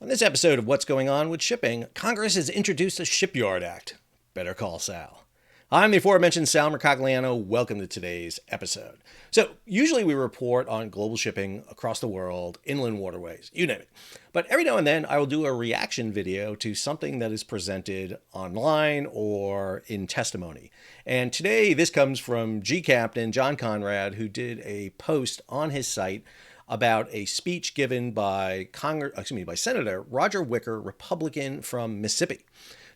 On this episode of What's Going On with Shipping, Congress has introduced a Shipyard Act. Better call Sal. I'm the aforementioned Sal Mercogliano. Welcome to today's episode. So, usually we report on global shipping across the world, inland waterways, you name it. But every now and then I will do a reaction video to something that is presented online or in testimony. And today this comes from G Captain John Conrad, who did a post on his site about a speech given by Senator Roger Wicker, Republican from Mississippi.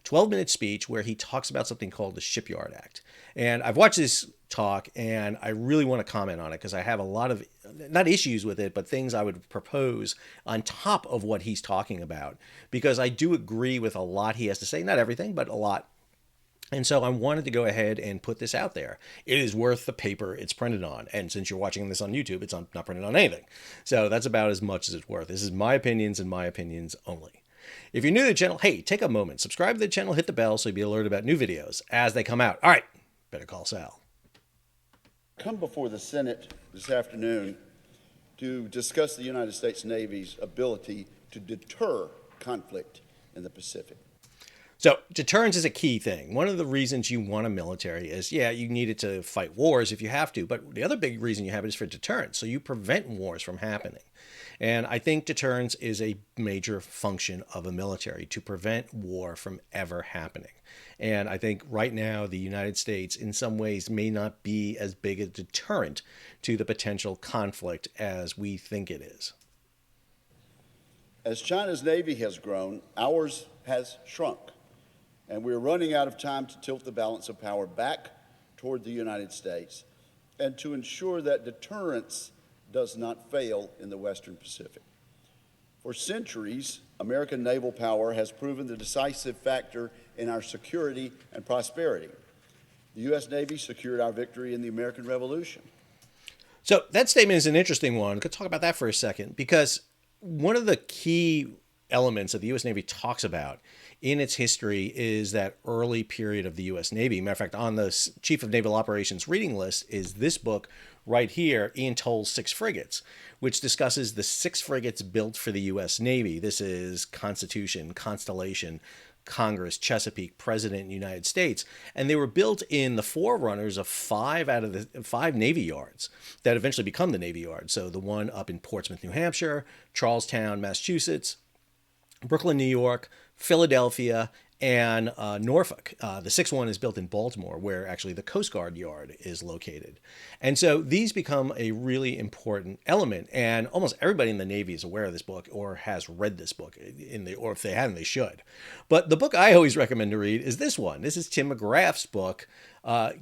12-minute speech where he talks about something called the Shipyard Act. And I've watched this talk and I really want to comment on it because I have a lot of, not issues with it, but things I would propose on top of what he's talking about. Because I do agree with a lot he has to say, not everything, but a lot. And so I wanted to go ahead and put this out there. It is worth the paper it's printed on. And since you're watching this on YouTube, it's not printed on anything. So that's about as much as it's worth. This is my opinions and my opinions only. If you're new to the channel, hey, take a moment, subscribe to the channel, hit the bell so you'll be alerted about new videos as they come out. All right, better call Sal. Come before the Senate this afternoon to discuss the United States Navy's ability to deter conflict in the Pacific. So deterrence is a key thing. One of the reasons you want a military is, yeah, you need it to fight wars if you have to, but the other big reason you have it is for deterrence. So you prevent wars from happening. And I think deterrence is a major function of a military, to prevent war from ever happening. And I think right now the United States in some ways may not be as big a deterrent to the potential conflict as we think it is. As China's Navy has grown, ours has shrunk. And we're running out of time to tilt the balance of power back toward the United States and to ensure that deterrence does not fail in the Western Pacific. For centuries, American naval power has proven the decisive factor in our security and prosperity. The U.S. Navy secured our victory in the American Revolution. So that statement is an interesting one. Could talk about that for a second, because one of the key elements that the U.S. Navy talks about in its history is that early period of the U.S. Navy. Matter of fact, on the Chief of Naval Operations reading list is this book right here, Ian Toll's Six Frigates, which discusses the 6 frigates built for the U.S. Navy. This is Constitution, Constellation, Congress, Chesapeake, President, United States. And they were built in the forerunners of 5 out of the 5 Navy yards that eventually become the Navy Yard. So the one up in Portsmouth, New Hampshire, Charlestown, Massachusetts, Brooklyn, New York, Philadelphia, and Norfolk. The 6th one is built in Baltimore, where actually the Coast Guard Yard is located. And so these become a really important element. And almost everybody in the Navy is aware of this book or has read this book, or if they haven't, they should. But the book I always recommend to read is this one. This is Tim McGrath's book,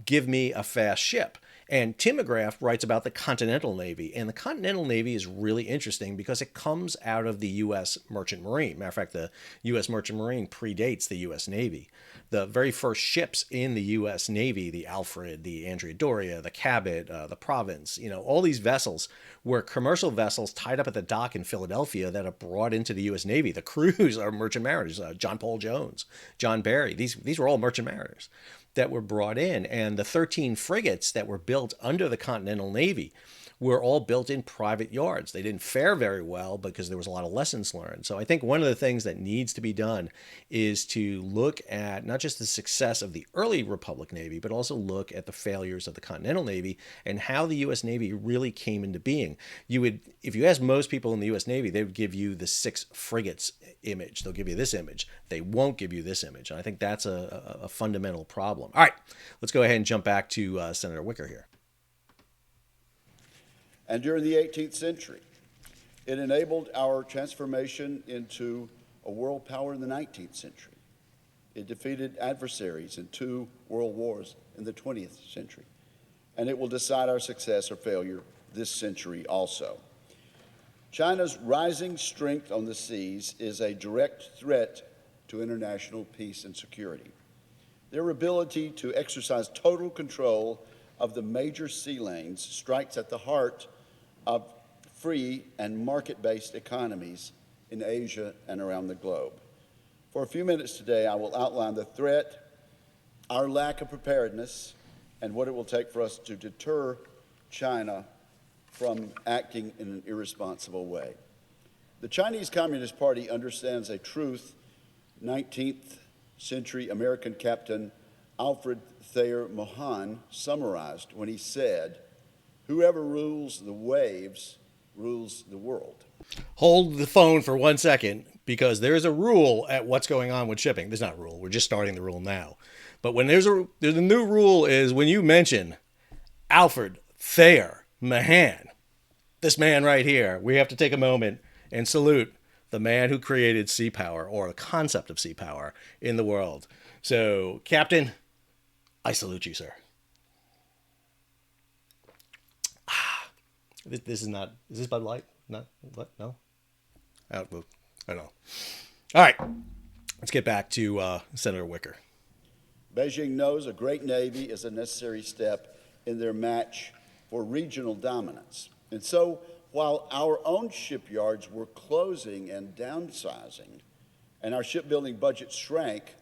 Give Me a Fast Ship. And Tim McGrath writes about the Continental Navy. And the Continental Navy is really interesting because it comes out of the U.S. Merchant Marine. Matter of fact, the U.S. Merchant Marine predates the U.S. Navy. The very first ships in the U.S. Navy, the Alfred, the Andrea Doria, the Cabot, the Province, all these vessels were commercial vessels tied up at the dock in Philadelphia that are brought into the U.S. Navy. The crews are merchant mariners, John Paul Jones, John Barry. These were all merchant mariners that were brought in. And the 13 frigates that were built under the Continental Navy were all built in private yards. They didn't fare very well because there was a lot of lessons learned. So I think one of the things that needs to be done is to look at not just the success of the early Republic Navy, but also look at the failures of the Continental Navy and how the U.S. Navy really came into being. If you ask most people in the U.S. Navy, they would give you the 6 frigates image. They'll give you this image. They won't give you this image. And I think that's a fundamental problem. All right, let's go ahead and jump back to Senator Wicker here. And during the 18th century, it enabled our transformation into a world power in the 19th century. It defeated adversaries in 2 world wars in the 20th century. And it will decide our success or failure this century also. China's rising strength on the seas is a direct threat to international peace and security. Their ability to exercise total control of the major sea lanes strikes at the heart of free and market-based economies in Asia and around the globe. For a few minutes today, I will outline the threat, our lack of preparedness, and what it will take for us to deter China from acting in an irresponsible way. The Chinese Communist Party understands a truth 19th century American captain Alfred Thayer Mahan summarized when he said, "Whoever rules the waves rules the world." Hold the phone for 1 second because there's a rule at what's going on with shipping. There's not a rule. We're just starting the rule now. But when there's the new rule is when you mention Alfred Thayer Mahan, this man right here, we have to take a moment and salute the man who created sea power, or the concept of sea power, in the world. So, Captain, I salute you, sir. This is not. Is this Bud Light? Not what? No. I don't know. All right, let's get back to Senator Wicker. Beijing knows a great navy is a necessary step in their match for regional dominance. And so, while our own shipyards were closing and downsizing, and our shipbuilding budget shrank,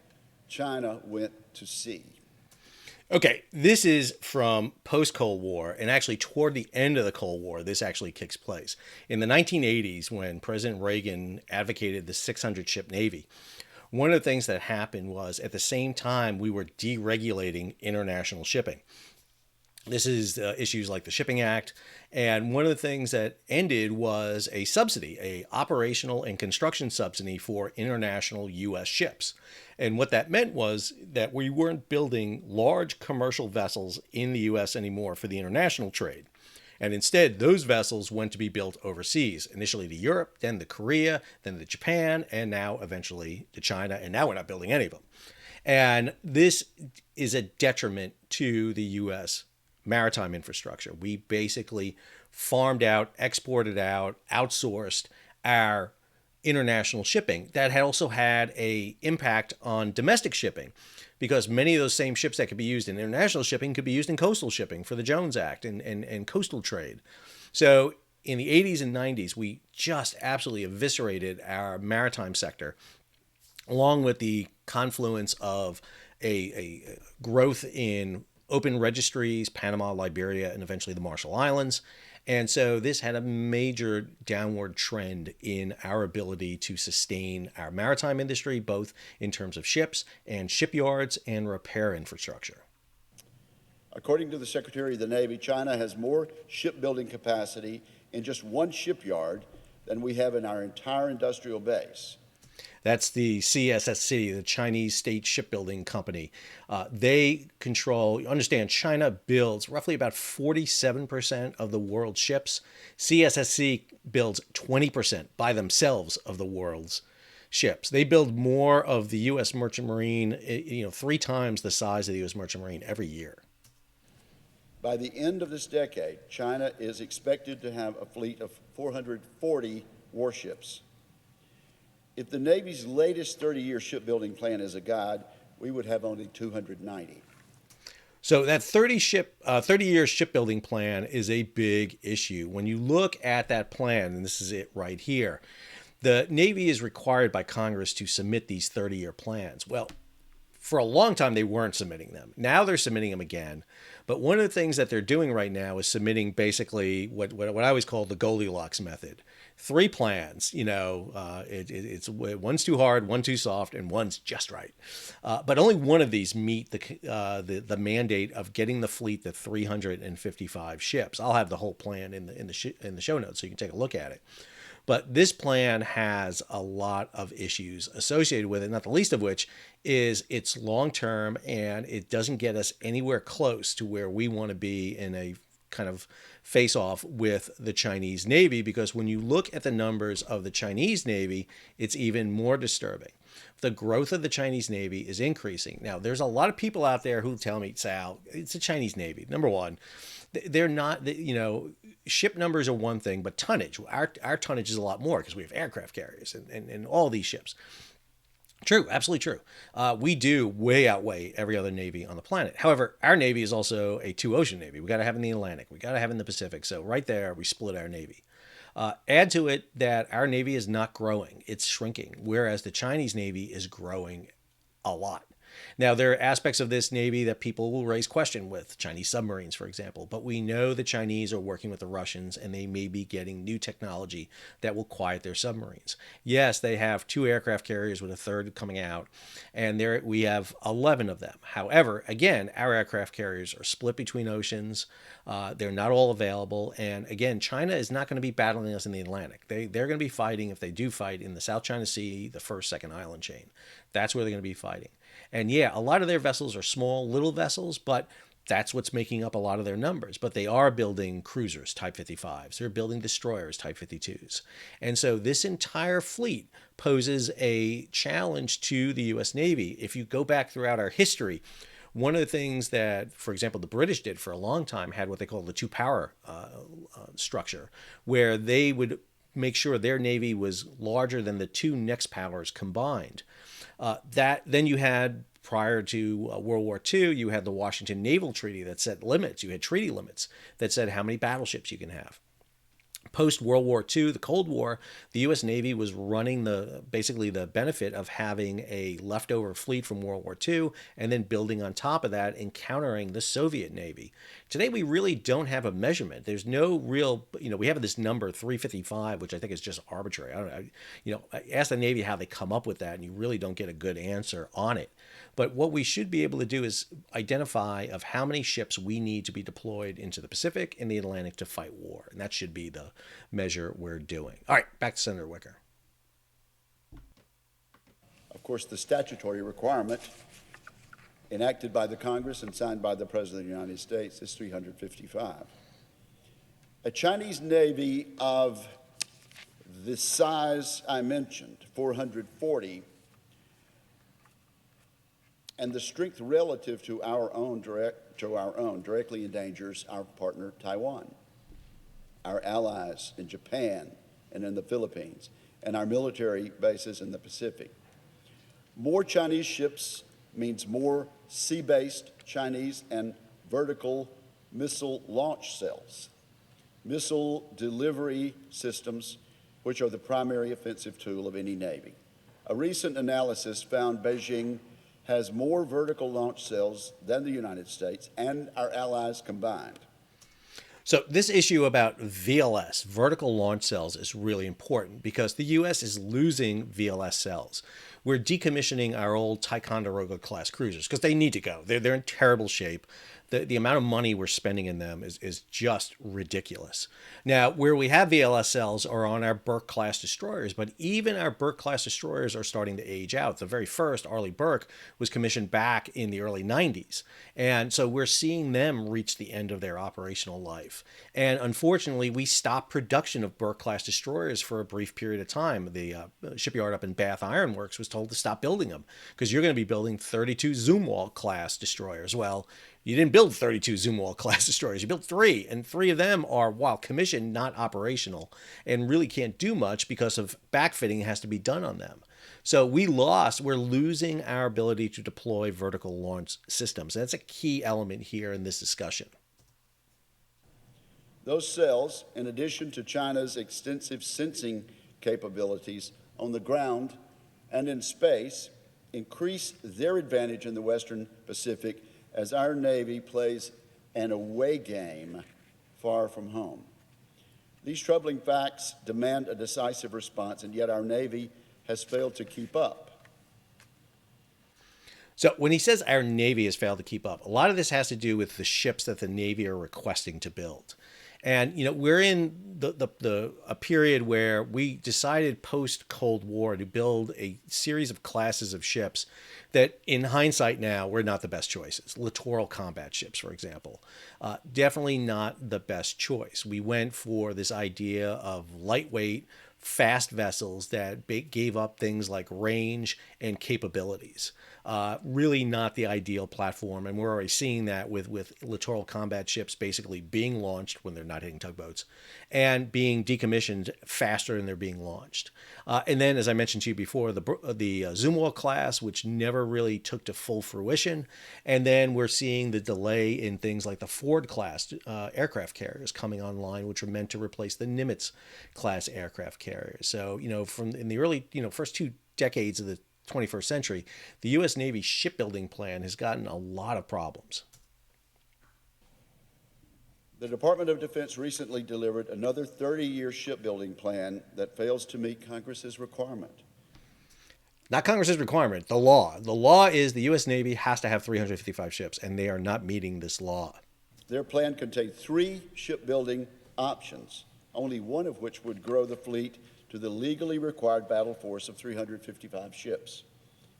China went to sea. Okay, this is from post-Cold War, and actually toward the end of the Cold War, this actually kicks place. In the 1980s, when President Reagan advocated the 600-ship Navy, one of the things that happened was at the same time we were deregulating international shipping. This is issues like the Shipping Act, and one of the things that ended was a subsidy, a operational and construction subsidy for international U.S. ships. And what that meant was that we weren't building large commercial vessels in the U.S. anymore for the international trade. And instead, those vessels went to be built overseas, initially to Europe, then to Korea, then to Japan, and now eventually to China. And now we're not building any of them. And this is a detriment to the U.S. maritime infrastructure. We basically farmed out, exported out, outsourced our international shipping. That had also had an impact on domestic shipping, because many of those same ships that could be used in international shipping could be used in coastal shipping for the Jones Act and coastal trade. So in the 80s and 90s, we just absolutely eviscerated our maritime sector, along with the confluence of a growth in open registries, Panama, Liberia, and eventually the Marshall Islands. And so this had a major downward trend in our ability to sustain our maritime industry, both in terms of ships and shipyards and repair infrastructure. According to the Secretary of the Navy, China has more shipbuilding capacity in just one shipyard than we have in our entire industrial base. That's the CSSC, the Chinese State Shipbuilding Company. They control, you understand, China builds roughly about 47% of the world's ships. CSSC builds 20% by themselves of the world's ships. They build more of the U.S. Merchant Marine, 3 times the size of the U.S. Merchant Marine every year. By the end of this decade, China is expected to have a fleet of 440 warships. If the Navy's latest 30-year shipbuilding plan is a guide, we would have only 290. So that 30-year shipbuilding plan is a big issue. When you look at that plan, and this is it right here, the Navy is required by Congress to submit these 30-year plans. Well, for a long time, they weren't submitting them. Now they're submitting them again. But one of the things that they're doing right now is submitting basically what I always call the Goldilocks method. 3 plans, it's one's too hard, one too soft, and one's just right. But only one of these meet the mandate of getting the fleet to 355 ships. I'll have the whole plan in the show notes so you can take a look at it. But this plan has a lot of issues associated with it, not the least of which is it's long-term and it doesn't get us anywhere close to where we want to be in a kind of face-off with the Chinese Navy, because when you look at the numbers of the Chinese Navy, it's even more disturbing. The growth of the Chinese Navy is increasing. Now, there's a lot of people out there who tell me, Sal, it's the Chinese Navy. Number one, they're not, ship numbers are one thing, but tonnage, our tonnage is a lot more because we have aircraft carriers and all these ships. True, absolutely true. We do way outweigh every other Navy on the planet. However, our Navy is also a 2-ocean Navy. We got to have in the Atlantic. We got to have in the Pacific. So right there, we split our Navy. Add to it that our Navy is not growing. It's shrinking, whereas the Chinese Navy is growing a lot. Now, there are aspects of this Navy that people will raise question with, Chinese submarines, for example, but we know the Chinese are working with the Russians and they may be getting new technology that will quiet their submarines. Yes, they have 2 aircraft carriers with a third coming out, and there we have 11 of them. However, again, our aircraft carriers are split between oceans. They're not all available. And again, China is not going to be battling us in the Atlantic. They're going to be fighting, if they do fight, in the South China Sea, the first, second island chain. That's where they're going to be fighting. And yeah, a lot of their vessels are small, little vessels, but that's what's making up a lot of their numbers. But they are building cruisers, Type 55s. They're building destroyers, Type 52s. And so this entire fleet poses a challenge to the U.S. Navy. If you go back throughout our history, one of the things that, for example, the British did for a long time had what they call the 2-power structure, where they would make sure their Navy was larger than the 2 next powers combined. Then you had, prior to World War II, you had the Washington Naval Treaty that set limits. You had treaty limits that said how many battleships you can have. Post World War II, the Cold War, the U.S. Navy was running basically the benefit of having a leftover fleet from World War II and then building on top of that and countering the Soviet Navy. Today, we really don't have a measurement. There's no real, we have this number 355, which I think is just arbitrary. I don't know. I ask the Navy how they come up with that, and you really don't get a good answer on it. But what we should be able to do is identify of how many ships we need to be deployed into the Pacific and the Atlantic to fight war. And that should be the measure we're doing. All right, back to Senator Wicker. Of course, the statutory requirement enacted by the Congress and signed by the President of the United States is 355. A Chinese Navy of the size I mentioned, 440, and the strength relative to our own directly endangers our partner Taiwan, our allies in Japan and in the Philippines, and our military bases in the Pacific. More Chinese ships means more sea-based Chinese and vertical missile launch cells, missile delivery systems, which are the primary offensive tool of any Navy. A recent analysis found Beijing has more vertical launch cells than the United States and our allies combined. So this issue about VLS, vertical launch cells, is really important because the U.S. is losing VLS cells. We're decommissioning our old Ticonderoga class cruisers because they need to go. They're in terrible shape. The amount of money we're spending in them is just ridiculous. Now, where we have VLS cells are on our Burke-class destroyers, but even our Burke-class destroyers are starting to age out. The very first, Arleigh Burke, was commissioned back in the early 90s. And so we're seeing them reach the end of their operational life. And unfortunately, we stopped production of Burke-class destroyers for a brief period of time. The shipyard up in Bath Iron Works was told to stop building them because you're going to be building 32 Zumwalt-class destroyers. Well, you didn't build 32 Zumwalt class destroyers. You built 3, and 3 of them are, while commissioned, not operational and really can't do much because of backfitting has to be done on them. So we're losing our ability to deploy vertical launch systems. That's a key element here in this discussion. Those cells, in addition to China's extensive sensing capabilities on the ground and in space, increase their advantage in the Western Pacific as our Navy plays an away game far from home. These troubling facts demand a decisive response, and yet our Navy has failed to keep up. So when he says our Navy has failed to keep up, a lot of this has to do with the ships that the Navy are requesting to build. And, we're in a period where we decided post-Cold War to build a series of classes of ships that, in hindsight now, were not the best choices. Littoral combat ships, for example. Definitely not the best choice. We went for this idea of lightweight, fast vessels that gave up things like range and capabilities. Really not the ideal platform, and we're already seeing that with littoral combat ships basically being launched when they're not hitting tugboats and being decommissioned faster than they're being launched. And then, as I mentioned to you before, the Zumwalt class, which never really took to full fruition. And then we're seeing the delay in things like the Ford class aircraft carriers coming online, which were meant to replace the Nimitz class aircraft carriers. So, from in the early, first 2 decades of the 21st century, the U.S. Navy shipbuilding plan has gotten a lot of problems. The Department of Defense recently delivered another 30-year shipbuilding plan that fails to meet Congress's requirement. Not Congress's requirement, the law. The law is the U.S. Navy has to have 355 ships, and they are not meeting this law. Their plan contained 3 shipbuilding options, only one of which would grow the fleet to the legally required battle force of 355 ships.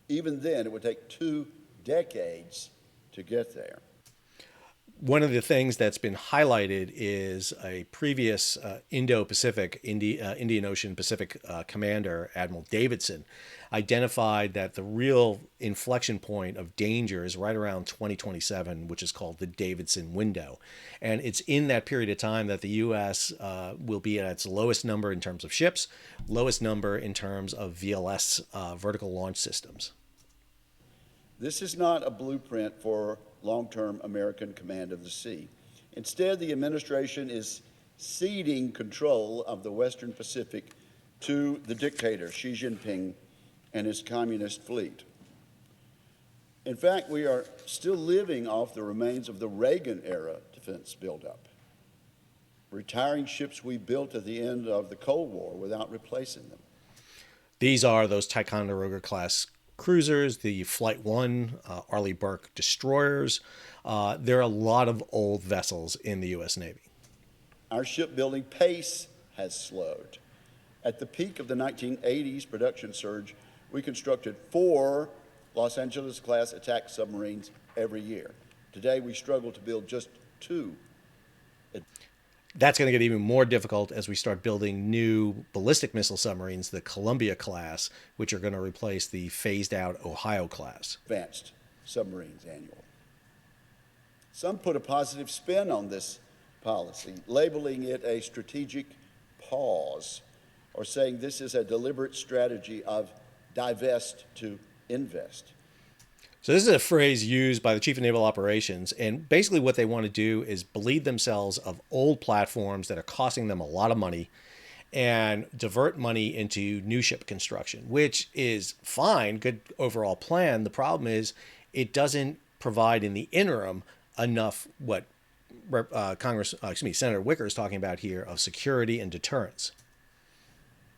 Even then, it would take 2 decades to get there. One of the things that's been highlighted is a previous Indo-Pacific, Indian Ocean Pacific commander, Admiral Davidson, identified that the real inflection point of danger is right around 2027, which is called the Davidson window. And it's in that period of time that the U.S. Will be at its lowest number in terms of ships, lowest number in terms of VLS, vertical launch systems. This is not a blueprint for long-term American command of the sea. Instead, the administration is ceding control of the Western Pacific to the dictator, Xi Jinping, and his communist fleet. In fact, we are still living off the remains of the Reagan-era defense buildup, retiring ships we built at the end of the Cold War without replacing them. These are those Ticonderoga-class cruisers, the Flight 1, Arleigh Burke destroyers. There are a lot of old vessels in the U.S. Navy. Our shipbuilding pace has slowed. At the peak of the 1980s production surge, we constructed 4 Los Angeles-class attack submarines every year. Today, we struggle to build just 2. That's going to get even more difficult as we start building new ballistic missile submarines, the Columbia class, which are going to replace the phased-out Ohio class. Advanced submarines annually. Some put a positive spin on this policy, labeling it a strategic pause, or saying this is a deliberate strategy of divest to invest. So this is a phrase used by the Chief of Naval Operations, and basically what they want to do is bleed themselves of old platforms that are costing them a lot of money and divert money into new ship construction, which is fine, good overall plan. The problem is it doesn't provide in the interim enough what Senator Wicker is talking about here of security and deterrence.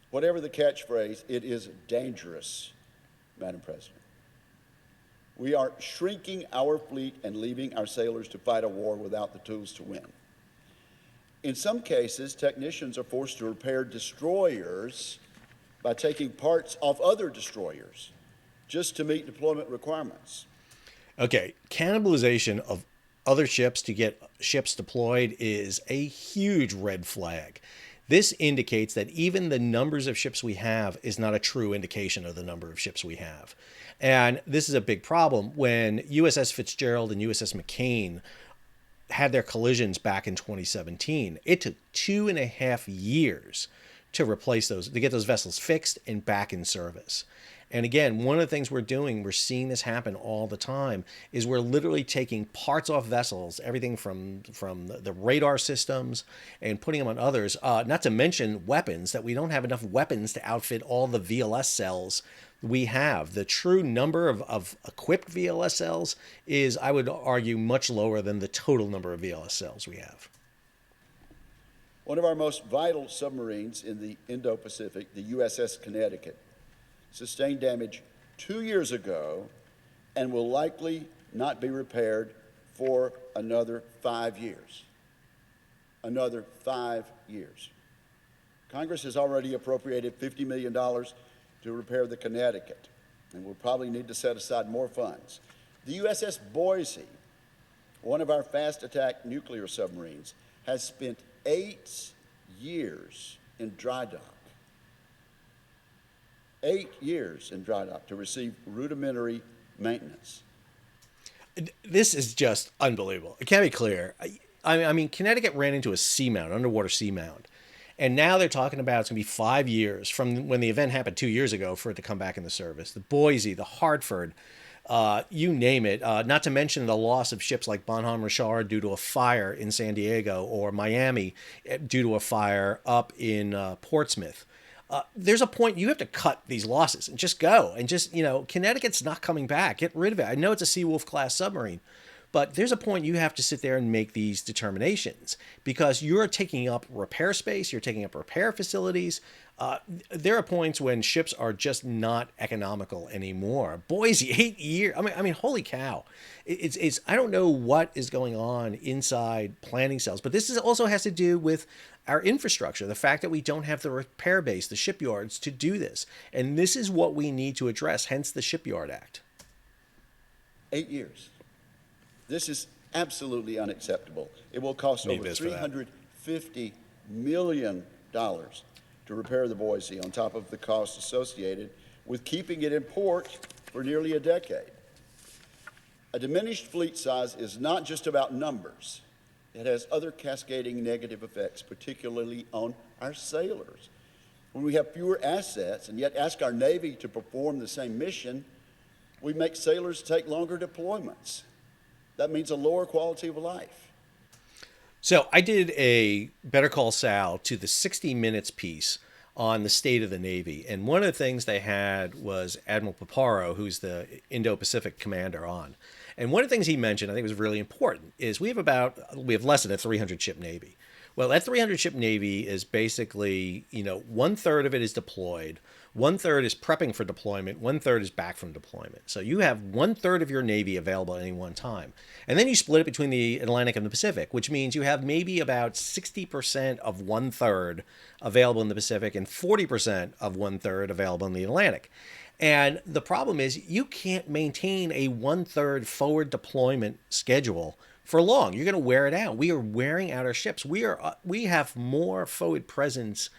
Whatever the catchphrase, it is dangerous, Madam President. We are shrinking our fleet and leaving our sailors to fight a war without the tools to win. In some cases, technicians are forced to repair destroyers by taking parts off other destroyers just to meet deployment requirements. Okay, cannibalization of other ships to get ships deployed is a huge red flag. This indicates that even the numbers of ships we have is not a true indication of the number of ships we have. And this is a big problem. When USS Fitzgerald and USS McCain had their collisions back in 2017, it took 2.5 years to replace those, to get those vessels fixed and back in service. And again, one of the things we're doing, we're seeing this happen all the time, is we're literally taking parts off vessels, everything from the radar systems and putting them on others, not to mention weapons, that we don't have enough weapons to outfit all the VLS cells we have. The true number of equipped VLS cells is, I would argue, much lower than the total number of VLS cells we have. One of our most vital submarines in the Indo-Pacific, the USS Connecticut, sustained damage 2 years ago and will likely not be repaired for another 5 years. Another 5 years. Congress has already appropriated $50 million to repair the Connecticut, and we'll probably need to set aside more funds. The USS Boise, one of our fast attack nuclear submarines, has spent 8 years in dry dock. 8 years in dry dock to receive rudimentary maintenance. This is just unbelievable. It can't be clear. I mean, Connecticut ran into a seamount, underwater seamount. And now they're talking about it's going to be 5 years from when the event happened 2 years ago for it to come back into service. The Boise, the Hartford, you name it. Not to mention the loss of ships like Bonhomme Richard due to a fire in San Diego, or Miami due to a fire up in Portsmouth. there's a point you have to cut these losses and just go and just, Connecticut's not coming back. Get rid of it. I know it's a Seawolf class submarine, but there's a point you have to sit there and make these determinations because you're taking up repair space, you're taking up repair facilities. There are points when ships are just not economical anymore. Boise, 8 years. I mean, holy cow! It's. I don't know what is going on inside planning cells, but this also has to do with our infrastructure, the fact that we don't have the repair base, the shipyards to do this, and this is what we need to address. Hence the Shipyard Act. 8 years. This is absolutely unacceptable. It will cost over $350 million to repair the Boise on top of the costs associated with keeping it in port for nearly a decade. A diminished fleet size is not just about numbers. It has other cascading negative effects, particularly on our sailors. When we have fewer assets and yet ask our Navy to perform the same mission, we make sailors take longer deployments. That means a lower quality of life. So I did a Better Call Sal to the 60 Minutes piece on the state of the Navy. And one of the things they had was Admiral Paparo, who's the Indo-Pacific commander on. And one of the things he mentioned, I think was really important, is we have less than a 300 ship Navy. Well, that 300 ship Navy is basically, 1/3 of it is deployed, 1/3 is prepping for deployment, 1/3 is back from deployment. So you have 1/3 of your Navy available at any one time. And then you split it between the Atlantic and the Pacific, which means you have maybe about 60% of 1/3 available in the Pacific and 40% of 1/3 available in the Atlantic. And the problem is you can't maintain a 1/3 forward deployment schedule for long. You're going to wear it out. We are wearing out our ships. We have more forward presence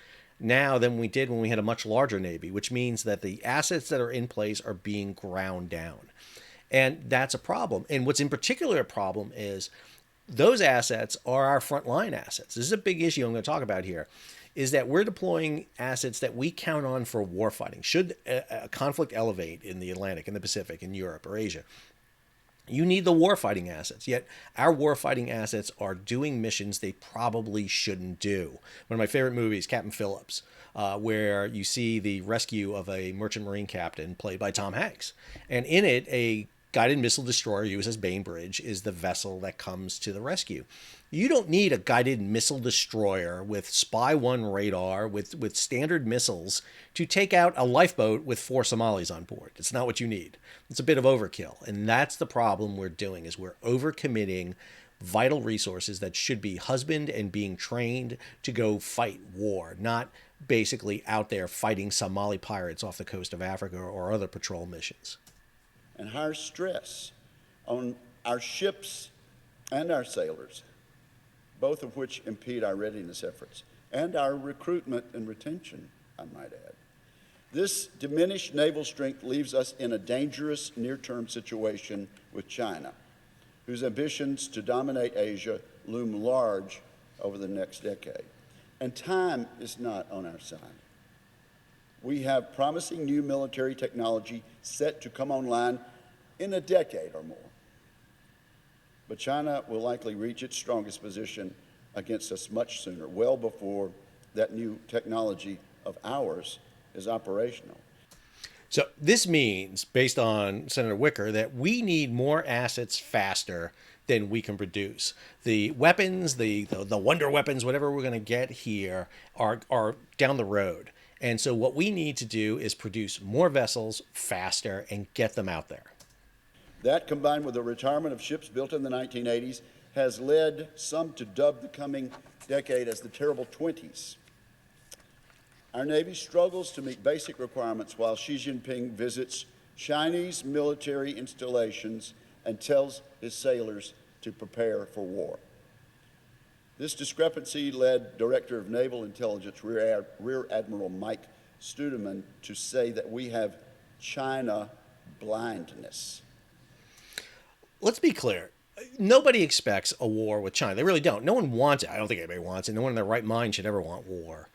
now than we did when we had a much larger Navy, which means that the assets that are in place are being ground down. And that's a problem. And what's in particular a problem is those assets are our frontline assets. This is a big issue I'm going to talk about here, is that we're deploying assets that we count on for warfighting. Should a conflict elevate in the Atlantic, in the Pacific, in Europe, or Asia, you need the warfighting assets, yet our warfighting assets are doing missions they probably shouldn't do. One of my favorite movies, Captain Phillips, where you see the rescue of a merchant marine captain played by Tom Hanks. And in it, a guided missile destroyer USS Bainbridge is the vessel that comes to the rescue. You don't need a guided missile destroyer with Spy 1 radar, with standard missiles to take out a lifeboat with 4 Somalis on board. It's not what you need. It's a bit of overkill. And that's the problem we're doing, is we're overcommitting vital resources that should be husbanded and being trained to go fight war, not basically out there fighting Somali pirates off the coast of Africa or other patrol missions. And higher stress on our ships and our sailors, both of which impede our readiness efforts and our recruitment and retention, I might add. This diminished naval strength leaves us in a dangerous near-term situation with China, whose ambitions to dominate Asia loom large over the next decade. And time is not on our side. We have promising new military technology set to come online in a decade or more. But China will likely reach its strongest position against us much sooner, well before that new technology of ours is operational. So this means, based on Senator Wicker, that we need more assets faster than we can produce. The weapons, the wonder weapons, whatever we're going to get here are down the road. And so what we need to do is produce more vessels faster and get them out there. That, combined with the retirement of ships built in the 1980s, has led some to dub the coming decade as the terrible 20s. Our Navy struggles to meet basic requirements while Xi Jinping visits Chinese military installations and tells his sailors to prepare for war. This discrepancy led Director of Naval Intelligence, Rear Admiral Mike Studeman, to say that we have China blindness. Let's be clear. Nobody expects a war with China. They really don't. No one wants it. I don't think anybody wants it. No one in their right mind should ever want war.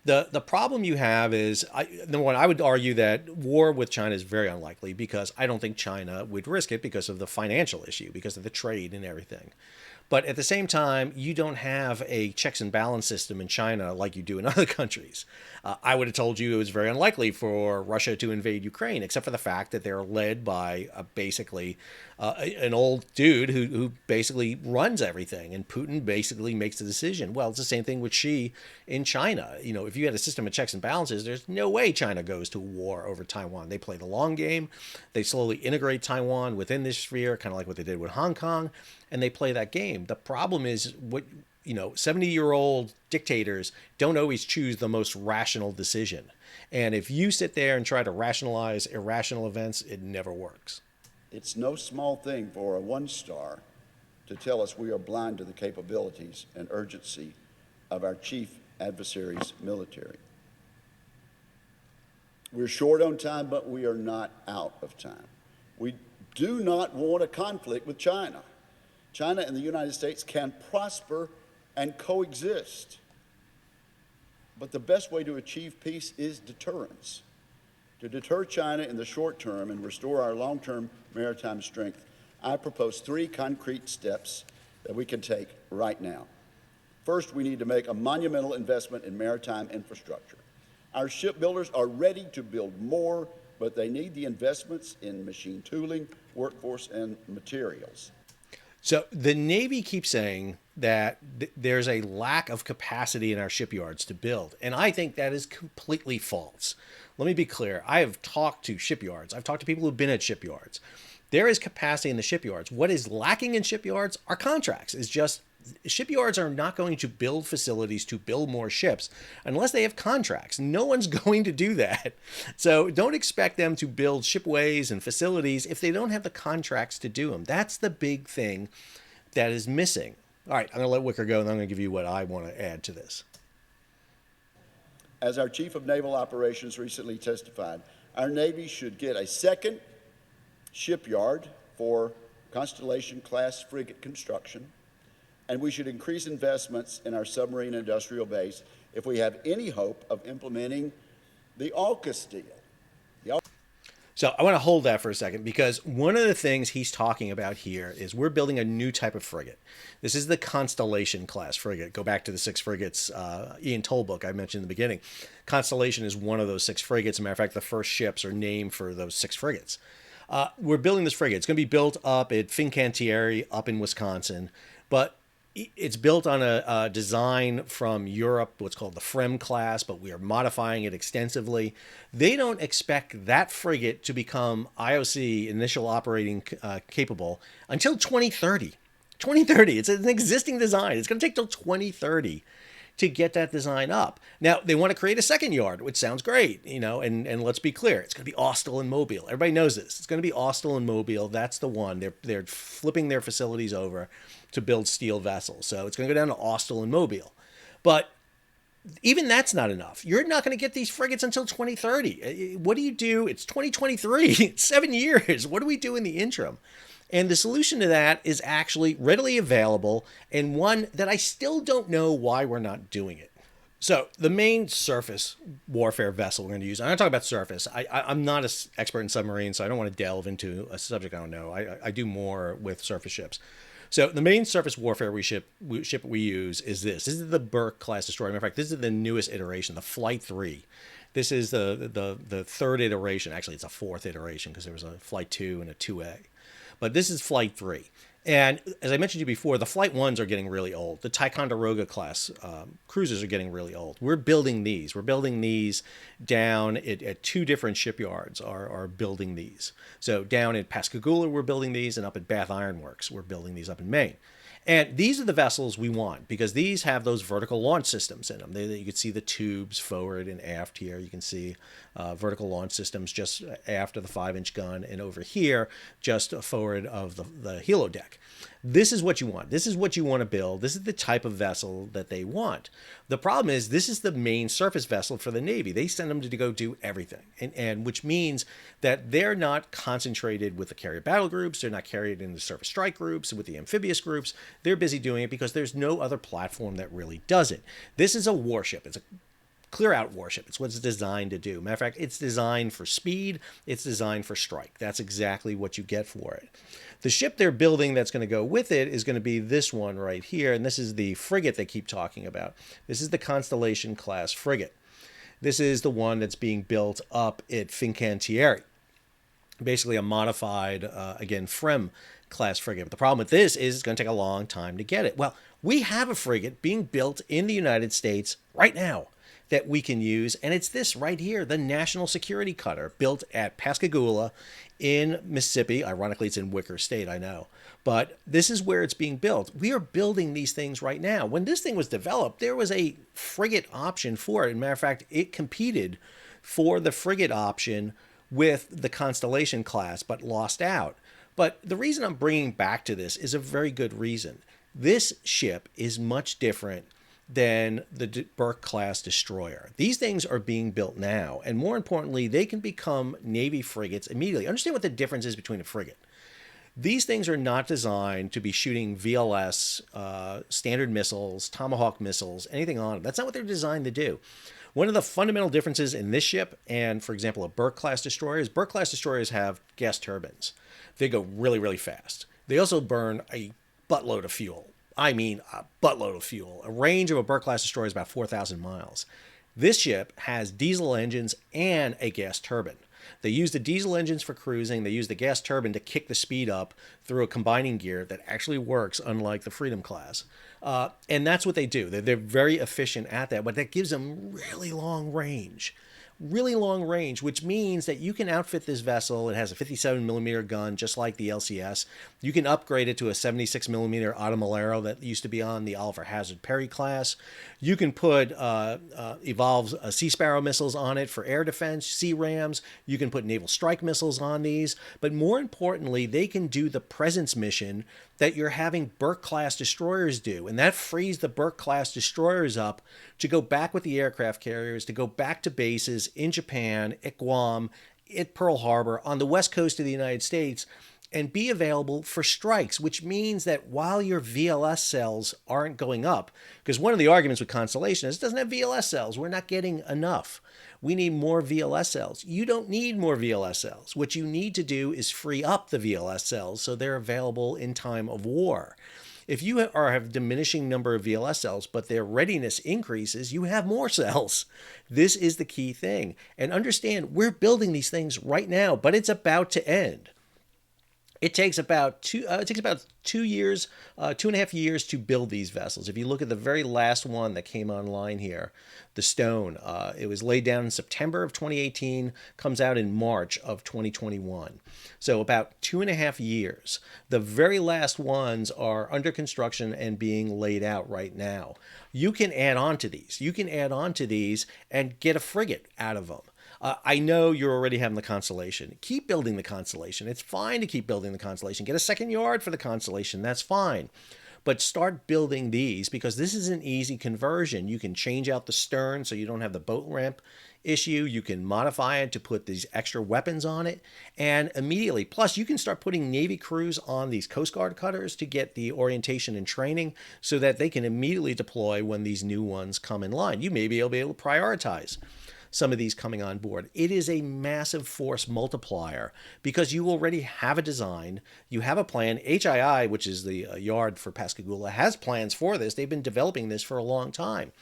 The problem you have is, number one, I would argue that war with China is very unlikely because I don't think China would risk it because of the financial issue, because of the trade and everything. But at the same time, you don't have a checks and balance system in China like you do in other countries. I would have told you it was very unlikely for Russia to invade Ukraine, except for the fact that they're led by basically an old dude who basically runs everything, and Putin basically makes the decision. Well, it's the same thing with Xi in China. You know, if you had a system of checks and balances, there's no way China goes to war over Taiwan. They play the long game. They slowly integrate Taiwan within this sphere, kind of like what they did with Hong Kong, and they play that game. The problem is 70-year-old dictators don't always choose the most rational decision. And if you sit there and try to rationalize irrational events, it never works. It's no small thing for a one-star to tell us we are blind to the capabilities and urgency of our chief adversary's military. We're short on time, but we are not out of time. We do not want a conflict with China. China and the United States can prosper and coexist. But the best way to achieve peace is deterrence. To deter China in the short term and restore our long-term maritime strength, I propose 3 concrete steps that we can take right now. First, we need to make a monumental investment in maritime infrastructure. Our shipbuilders are ready to build more, but they need the investments in machine tooling, workforce, and materials. So the Navy keeps saying that there's a lack of capacity in our shipyards to build. And I think that is completely false. Let me be clear. I have talked to shipyards. I've talked to people who've been at shipyards. There is capacity in the shipyards. What is lacking in shipyards are contracts. It's just shipyards are not going to build facilities to build more ships unless they have contracts. No one's going to do that. So don't expect them to build shipways and facilities if they don't have the contracts to do them. That's the big thing that is missing. All right, I'm going to let Wicker go, and I'm going to give you what I want to add to this. As our Chief of Naval Operations recently testified, our Navy should get a second shipyard for Constellation-class frigate construction, and we should increase investments in our submarine industrial base if we have any hope of implementing the AUKUS deal. So I want to hold that for a second, because one of the things he's talking about here is we're building a new type of frigate. This is the Constellation class frigate. Go back to the 6 frigates, Ian Toll book I mentioned in the beginning. Constellation is one of those 6 frigates. As a matter of fact, the first ships are named for those 6 frigates. We're building this frigate. It's going to be built up at Fincantieri up in Wisconsin, but it's built on a design from Europe, what's called the Frem class, but we are modifying it extensively. They don't expect that frigate to become IOC, initial operating capable, until 2030. 2030, it's an existing design. It's going to take till 2030 to get that design up. Now, they want to create a second yard, which sounds great, and let's be clear. It's going to be Austell and Mobile. Everybody knows this. It's going to be Austell and Mobile. That's the one. They're flipping their facilities over to build steel vessels. So it's going to go down to Austell and Mobile. But even that's not enough. You're not going to get these frigates until 2030. What do you do? It's 2023. It's 7 years. What do we do in the interim? And the solution to that is actually readily available, and one that I still don't know why we're not doing it. So the main surface warfare vessel we're going to use, I'm going to talk about surface. I'm not an expert in submarines, so I don't want to delve into a subject I don't know. I do more with surface ships. So the main surface warfare ship we use is this. This is the Burke class destroyer. Matter of fact, this is the newest iteration, the Flight 3. This is the third iteration. Actually, it's a 4th iteration because there was a Flight 2 and a 2A. But this is Flight 3. And as I mentioned to you before, the Flight 1s are getting really old. The Ticonderoga class cruisers are getting really old. We're building these. We're building these down at 2 different shipyards are building these. So down in Pascagoula, we're building these, and up at Bath Iron Works, we're building these up in Maine. And these are the vessels we want, because these have those vertical launch systems in them. You can see the tubes forward and aft here. You can see vertical launch systems just after the 5-inch gun, and over here, just forward of the helo deck. This is what you want. This is what you want to build. This is the type of vessel that they want. The problem is this is the main surface vessel for the Navy. They send them to go do everything, and which means that they're not concentrated with the carrier battle groups. They're not carried in the surface strike groups, with the amphibious groups. They're busy doing it because there's no other platform that really does it. This is a warship. It's a clear out warship. It's what it's designed to do. Matter of fact, it's designed for speed. It's designed for strike. That's exactly what you get for it. The ship they're building that's going to go with it is going to be this one right here. And this is the frigate they keep talking about. This is the Constellation class frigate. This is the one that's being built up at Fincantieri. Basically a modified, again, Frem class frigate. But the problem with this is it's going to take a long time to get it. Well, we have a frigate being built in the United States right now that we can use, and it's this right here, the National Security Cutter, built at Pascagoula in Mississippi. Ironically, it's in Wicker State, I know. But this is where it's being built. We are building these things right now. When this thing was developed, there was a frigate option for it. As a matter of fact, it competed for the frigate option with the Constellation class, but lost out. But the reason I'm bringing back to this is a very good reason. This ship is much different than the Burke-class destroyer. These things are being built now, and more importantly, they can become Navy frigates immediately. Understand what the difference is between a frigate. These things are not designed to be shooting VLS, standard missiles, Tomahawk missiles, anything on them. That's not what they're designed to do. One of the fundamental differences in this ship and, for example, a Burke-class destroyer is Burke-class destroyers have gas turbines. They go really, really fast. They also burn a buttload of fuel. I mean, a buttload of fuel. A range of a Burke-class destroyer is about 4,000 miles. This ship has diesel engines and a gas turbine. They use the diesel engines for cruising. They use the gas turbine to kick the speed up through a combining gear that actually works, unlike the Freedom class. And that's what they do. They're very efficient at that, but that gives them really long range. Really long range, which means that you can outfit this vessel. It has a 57 millimeter gun, just like the LCS. You can upgrade it to a 76 millimeter Automolero that used to be on the Oliver Hazard Perry class. You can put Evolve's Sea Sparrow missiles on it for air defense, Sea Rams. You can put naval strike missiles on these. But more importantly, they can do the presence mission that you're having Burke-class destroyers do. And that frees the Burke-class destroyers up to go back with the aircraft carriers, to go back to bases in Japan, at Guam, at Pearl Harbor, on the west coast of the United States, and be available for strikes, which means that while your VLS cells aren't going up, because one of the arguments with Constellation is it doesn't have VLS cells, we're not getting enough. We need more VLS cells. You don't need more VLS cells. What you need to do is free up the VLS cells so they're available in time of war. If you have diminishing number of VLS cells, but their readiness increases, you have more cells. This is the key thing. And understand, we're building these things right now, but it's about to end. It takes about 2 years, 2.5 years to build these vessels. If you look at the very last one that came online here, the Stone, it was laid down in September of 2018, comes out in March of 2021. So about 2.5 years. The very last ones are under construction and being laid out right now. You can add on to these. You can add on to these and get a frigate out of them. I know you're already having the Constellation. Keep building the Constellation. It's fine to keep building the Constellation. Get a second yard for the Constellation. That's fine. But start building these, because this is an easy conversion. You can change out the stern so you don't have the boat ramp issue. You can modify it to put these extra weapons on it. And immediately, plus you can start putting Navy crews on these Coast Guard cutters to get the orientation and training so that they can immediately deploy when these new ones come in line. You may be able to prioritize some of these coming on board. It is a massive force multiplier because you already have a design, you have a plan. HII, which is the yard for Pascagoula, has plans for this. They've been developing this for a long time.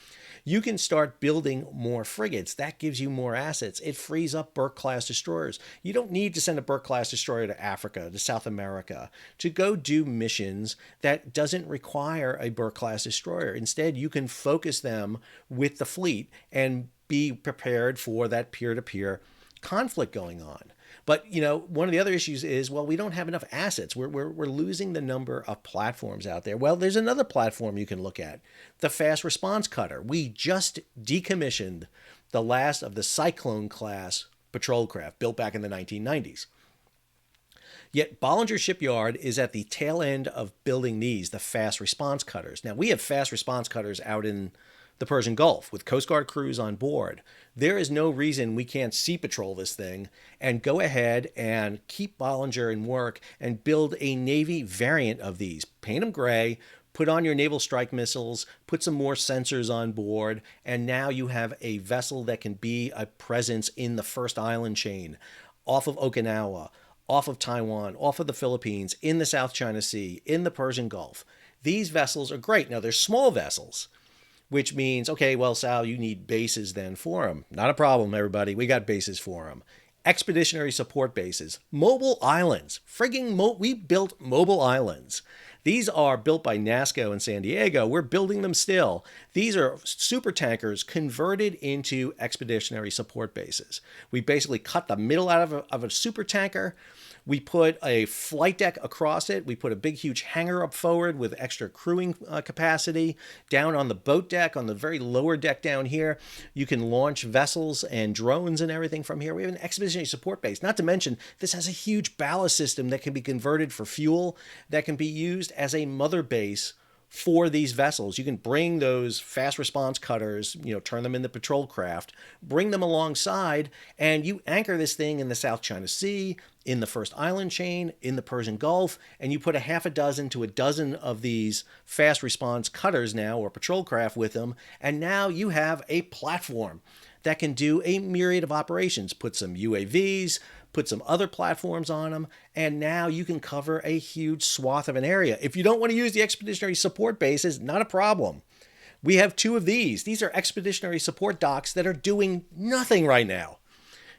You can start building more frigates. That gives you more assets. It frees up Burke-class destroyers. You don't need to send a Burke-class destroyer to Africa, to South America, to go do missions that doesn't require a Burke-class destroyer. Instead, you can focus them with the fleet and be prepared for that peer-to-peer conflict going on. But, you know, one of the other issues is, well, we don't have enough assets. We're losing the number of platforms out there. Well, there's another platform you can look at, the Fast Response Cutter. We just decommissioned the last of the Cyclone class patrol craft built back in the 1990s. Yet Bollinger Shipyard is at the tail end of building these, the Fast Response Cutters. Now, we have Fast Response Cutters out in the Persian Gulf with Coast Guard crews on board. There is no reason we can't sea patrol this thing and go ahead and keep Bollinger in work and build a Navy variant of these. Paint them gray, put on your naval strike missiles, put some more sensors on board, and now you have a vessel that can be a presence in the first island chain, off of Okinawa, off of Taiwan, off of the Philippines, in the South China Sea, in the Persian Gulf. These vessels are great. Now, they're small vessels, which means, okay, well, Sal, you need bases then for them. Not a problem, everybody. We got bases for them. Expeditionary support bases, mobile islands. We built mobile islands. These are built by NASSCO in San Diego. We're building them still. These are super tankers converted into expeditionary support bases. We basically cut the middle out of a super tanker. We put a flight deck across it. We put a big, huge hangar up forward with extra crewing capacity. Down on the boat deck, on the very lower deck down here, you can launch vessels and drones and everything from here. We have an expeditionary support base. Not to mention, this has a huge ballast system that can be converted for fuel, that can be used as a mother base for these vessels. You can bring those fast response cutters, turn them into patrol craft, bring them alongside, and you anchor this thing in the South China Sea, in the first island chain, in the Persian Gulf, and you put a half a dozen to a dozen of these fast response cutters now, or patrol craft with them, and now you have a platform that can do a myriad of operations. Put some UAVs, put some other platforms on them, and now you can cover a huge swath of an area. If you don't want to use the expeditionary support bases, not a problem. We have 2 of these. These are expeditionary support docks that are doing nothing right now.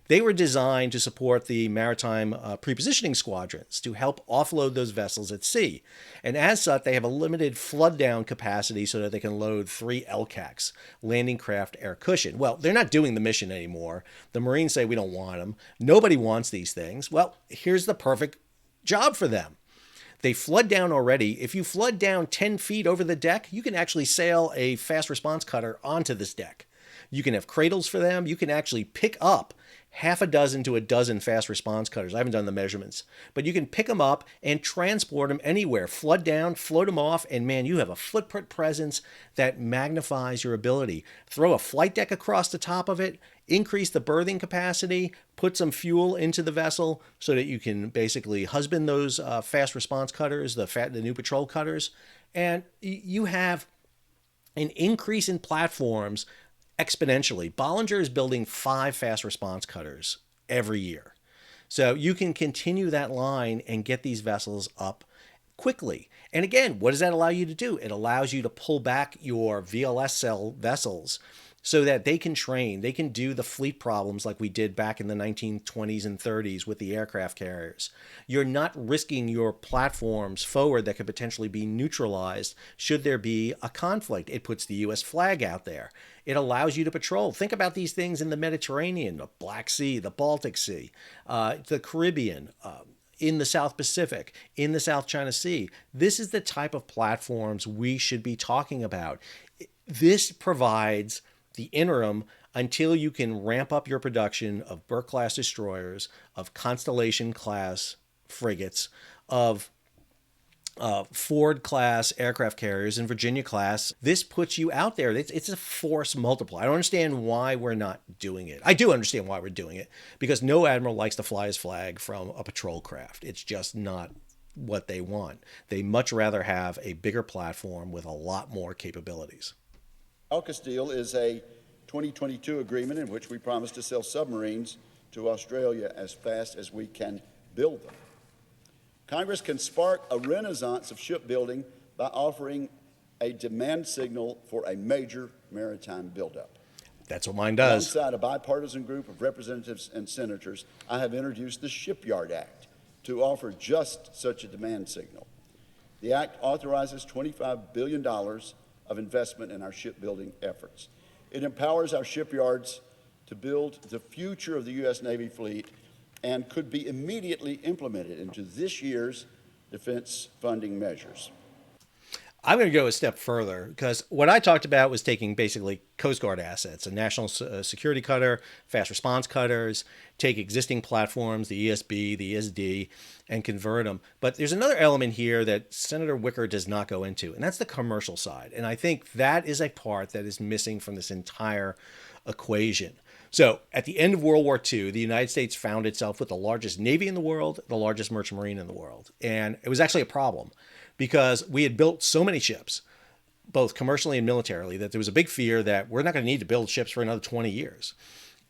They were designed to support the maritime prepositioning squadrons to help offload those vessels at sea. And as such, they have a limited flood down capacity so that they can load 3 LCACs, landing craft air cushion. Well, they're not doing the mission anymore. The Marines say we don't want them. Nobody wants these things. Well, here's the perfect job for them. They flood down already. If you flood down 10 feet over the deck, you can actually sail a fast response cutter onto this deck. You can have cradles for them. You can actually pick up half a dozen to a dozen fast response cutters. I haven't done the measurements, but you can pick them up and transport them anywhere. Flood down, float them off, and man, you have a footprint presence that magnifies your ability. Throw a flight deck across the top of it, increase the berthing capacity, put some fuel into the vessel so that you can basically husband those fast response cutters, the new patrol cutters, and you have an increase in platforms exponentially. Bollinger is building 5 fast response cutters every year. So you can continue that line and get these vessels up quickly. And again, what does that allow you to do? It allows you to pull back your VLS cell vessels so that they can train, they can do the fleet problems like we did back in the 1920s and 30s with the aircraft carriers. You're not risking your platforms forward that could potentially be neutralized should there be a conflict. It puts the U.S. flag out there. It allows you to patrol. Think about these things in the Mediterranean, the Black Sea, the Baltic Sea, the Caribbean, in the South Pacific, in the South China Sea. This is the type of platforms we should be talking about. This provides the interim until you can ramp up your production of Burke-class destroyers, of Constellation-class frigates, of Ford-class aircraft carriers, and Virginia-class. This puts you out there. It's a force multiplier. I don't understand why we're not doing it. I do understand why we're doing it, because no admiral likes to fly his flag from a patrol craft. It's just not what they want. They much rather have a bigger platform with a lot more capabilities. Alcasteel is a 2022 agreement in which we promise to sell submarines to Australia as fast as we can build them. Congress can spark a renaissance of shipbuilding by offering a demand signal for a major maritime buildup. That's what mine does. Alongside a bipartisan group of representatives and senators, I have introduced the Shipyard Act to offer just such a demand signal. The act authorizes $25 billion of investment in our shipbuilding efforts. It empowers our shipyards to build the future of the U.S. Navy fleet and could be immediately implemented into this year's defense funding measures. I'm going to go a step further, because what I talked about was taking basically Coast Guard assets, a national security cutter, fast response cutters, take existing platforms, the ESB, the ESD, and convert them. But there's another element here that Senator Wicker does not go into, and that's the commercial side. And I think that is a part that is missing from this entire equation. So at the end of World War II, the United States found itself with the largest Navy in the world, the largest merchant marine in the world. And it was actually a problem because we had built so many ships, both commercially and militarily, that there was a big fear that we're not going to need to build ships for another 20 years.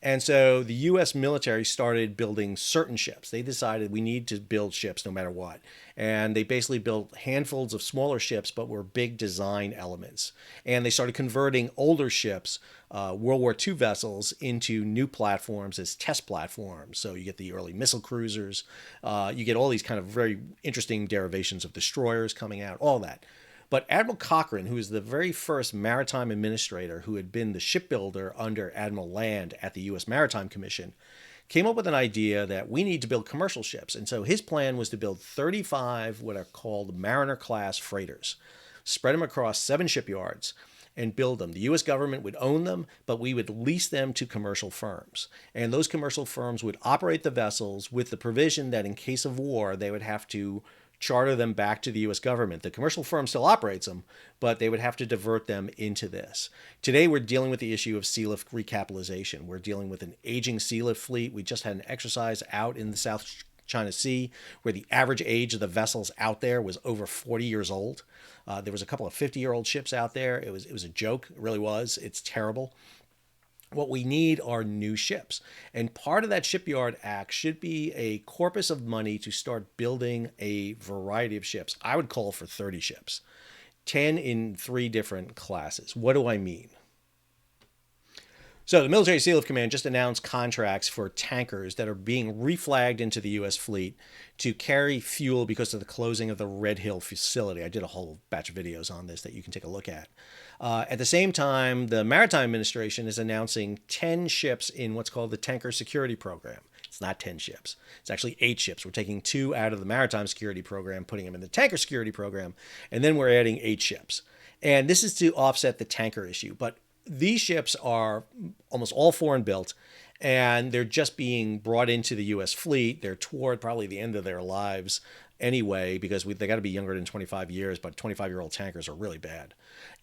And so the U.S. military started building certain ships. They decided we need to build ships no matter what. And they basically built handfuls of smaller ships, but were big design elements. And they started converting older ships, World War II vessels, into new platforms as test platforms. So you get the early missile cruisers. You get all these kind of very interesting derivations of destroyers coming out, all that. But Admiral Cochrane, who was the very first maritime administrator who had been the shipbuilder under Admiral Land at the U.S. Maritime Commission, came up with an idea that we need to build commercial ships. And so his plan was to build 35 what are called Mariner-class freighters, spread them across 7 shipyards, and build them. The U.S. government would own them, but we would lease them to commercial firms. And those commercial firms would operate the vessels with the provision that in case of war, they would have to charter them back to the U.S. government. The commercial firm still operates them, but they would have to divert them into this. Today, we're dealing with the issue of sea lift recapitalization. We're dealing with an aging sea lift fleet. We just had an exercise out in the South China Sea where the average age of the vessels out there was over 40 years old. There was a couple of 50-year-old ships out there. It was a joke. It really was. It's terrible. What we need are new ships. And part of that Shipyard Act should be a corpus of money to start building a variety of ships. I would call for 30 ships, 10 in 3 different classes. What do I mean? So the Military Sea Lift Command just announced contracts for tankers that are being reflagged into the U.S. fleet to carry fuel because of the closing of the Red Hill facility. I did a whole batch of videos on this that you can take a look at. At the same time, the Maritime Administration is announcing 10 ships in what's called the Tanker Security Program. It's not 10 ships. It's actually 8 ships. We're taking 2 out of the Maritime Security Program, putting them in the Tanker Security Program, and then we're adding 8 ships. And this is to offset the tanker issue. But these ships are almost all foreign built, and they're just being brought into the U.S. fleet. They're toward probably the end of their lives anyway, because they got to be younger than 25 years, but 25-year-old tankers are really bad.